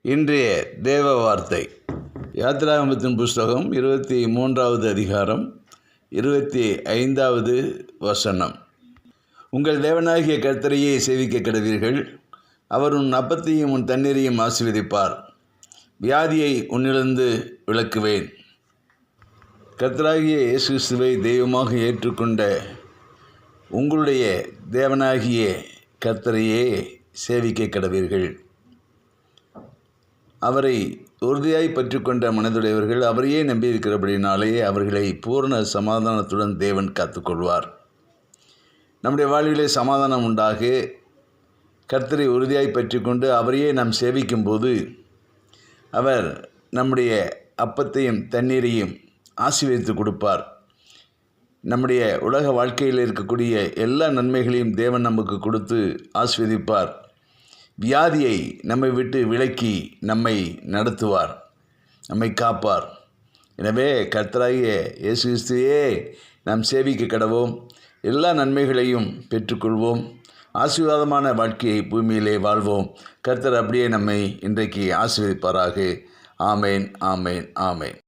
இன்றைய தேவ வார்த்தை யாத்திராகமத்தின் புஸ்தகம் 23வது அதிகாரம் 25வது வசனம். உங்கள் தேவனாகிய கர்த்தரையே சேவிக்க கடவீர்கள். அவர் உன் அப்பத்தையும் உன் தண்ணீரையும் ஆசீர்வதிப்பார். வியாதியை உன்னிலிருந்து விலக்குவேன். கர்த்தராகிய இயேசு கிறிஸ்துவை தெய்வமாக ஏற்றுக்கொண்ட உங்களுடைய தேவனாகிய கர்த்தரையே சேவிக்க கடவீர்கள். அவரை உறுதியாய் பற்றி கொண்ட மனதுடையவர்கள் அவரையே நம்பியிருக்கிறபடினாலே அவர்களை பூரண சமாதானத்துடன் தேவன் காத்துக்கொள்வார். நம்முடைய வாழ்விலே சமாதானம் உண்டாக கர்த்தரை உறுதியாய் பற்றி கொண்டு அவரையே நாம் சேவிக்கும்போது அவர் நம்முடைய அப்பத்தையும் தண்ணீரையும் ஆசீர்வதித்து கொடுப்பார். நம்முடைய உலக வாழ்க்கையில் இருக்கக்கூடிய எல்லா நன்மைகளையும் தேவன் நமக்கு கொடுத்து ஆசீர்வதிப்பார். வியாதியை நம்மை விட்டு விலக்கி நம்மை நடத்துவார், நம்மை காப்பார். எனவே கர்த்தராகிய இயேசு கிறிஸ்துவையே நாம் சேவிக்க கடவோம். எல்லா நன்மைகளையும் பெற்றுக்கொள்வோம். ஆசீர்வாதமான வாழ்க்கையை பூமியிலே வாழ்வோம். கர்த்தர் அப்படியே நம்மை இன்றைக்கு ஆசீர்வதிப்பாராக. ஆமேன், ஆமேன், ஆமேன்.